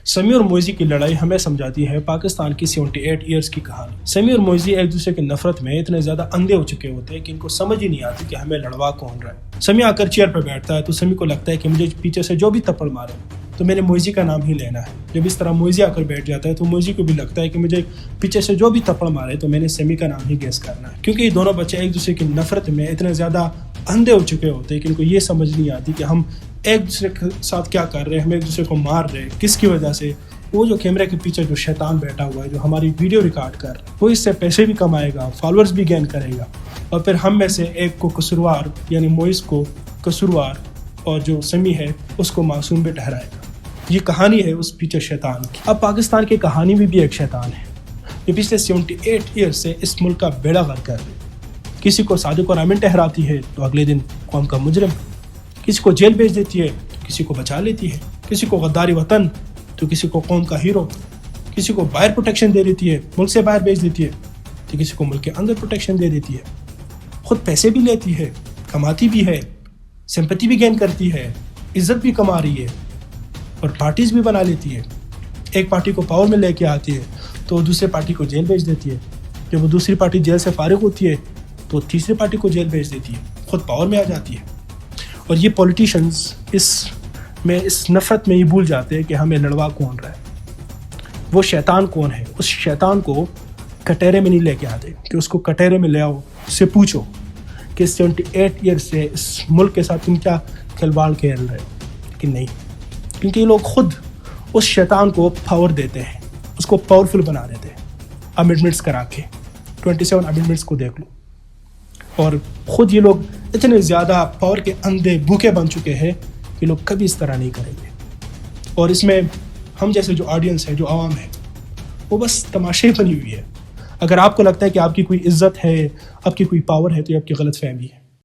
سمیع اور موئزی کی لڑائی ہمیں سمجھاتی ہے پاکستان کی 78 ایئرز کی کہانی۔ سمیع اور موئزی ایک دوسرے کی نفرت میں اتنے زیادہ اندھے ہو چکے ہوتے ہیں کہ ان کو سمجھ ہی نہیں آتی کہ ہمیں لڑوا کون رہا ہے۔ سمیع آ کر چیئر پہ بیٹھتا ہے تو سمیع کو لگتا ہے کہ مجھے پیچھے سے جو بھی تھپڑ مارے تو میں نے موئزی کا نام ہی لینا ہے۔ جب اس طرح موئزی آ کر بیٹھ جاتا ہے تو موئزی کو بھی لگتا ہے کہ مجھے پیچھے سے جو بھی تھپڑ مارے تو میں نے سمیع کا نام ہی گیس کرنا ہے، کیونکہ یہ دونوں بچے ایک دوسرے کی نفرت میں اتنے زیادہ اندھے ہو چکے ہوتے ہیں کہ ان کو یہ سمجھ نہیں آتی کہ ہم ایک دوسرے کے ساتھ کیا کر رہے ہیں، ہم ایک دوسرے کو مار رہے ہیں کس کی وجہ سے۔ وہ جو کیمرے کے پیچھے جو شیطان بیٹھا ہوا ہے جو ہماری ویڈیو ریکارڈ کر رہا ہے وہ اس سے پیسے بھی کمائے گا، فالوورز بھی گین کرے گا، اور پھر ہم میں سے ایک کو قصوروار یعنی موئز کو قصوروار اور جو سمیع ہے اس کو معصوم بھی ٹھہرائے گا۔ یہ کہانی ہے اس پیچھے شیطان کی۔ اب پاکستان کی کہانی میں بھی ایک شیطان ہے جو پچھلے 78 ایئر سے اس ملک کا بیڑا غرق کر رہی ہے۔ کسی کو صادق اور امین ٹھہراتی ہے تو اگلے دن قوم کا مجرم، کسی کو جیل بھیج دیتی ہے تو کسی کو بچا لیتی ہے، کسی کو غداری وطن تو کسی کو قوم کا ہیرو، کسی کو باہر پروٹیکشن دے دیتی ہے، ملک سے باہر بھیج دیتی ہے تو کسی کو ملک کے اندر پروٹیکشن دے دیتی ہے۔ خود پیسے بھی لیتی ہے، کماتی بھی ہے، سمپتی بھی گین کرتی ہے، عزت بھی کما رہی ہے اور پارٹیز بھی بنا لیتی ہے۔ ایک پارٹی کو پاور میں لے کے آتی ہے تو دوسرے پارٹی کو جیل بھیج دیتی ہے، جب وہ دوسری پارٹی جیل سے فارغ ہوتی ہے تو تیسری پارٹی کو جیل بھیج دیتی ہے، خود پاور میں آ جاتی ہے۔ اور یہ پولیٹیشنز اس نفرت میں یہ بھول جاتے ہیں کہ ہمیں لڑوا کون رہا ہے، وہ شیطان کون ہے۔ اس شیطان کو کٹہرے میں نہیں لے کے آتے کہ اس کو کٹہرے میں لے آؤ، اس سے پوچھو کہ 78 ایئر سے اس ملک کے ساتھ تم کیا کھلواڑ کھیل رہے ہو، کہ نہیں، کیونکہ یہ لوگ خود اس شیطان کو پاور دیتے ہیں، اس کو پاورفل بنا دیتے ہیں امینڈمنٹس کرا کے۔ 27 امینڈمنٹس کو دیکھ لو، اور خود یہ لوگ اتنے زیادہ پاور کے اندھے بھوکے بن چکے ہیں کہ لوگ کبھی اس طرح نہیں کریں گے۔ اور اس میں ہم جیسے جو آڈینس ہے، جو عوام ہے، وہ بس تماشے بنی ہوئی ہے۔ اگر آپ کو لگتا ہے کہ آپ کی کوئی عزت ہے، آپ کی کوئی پاور ہے تو یہ آپ کی غلط فہمی ہے۔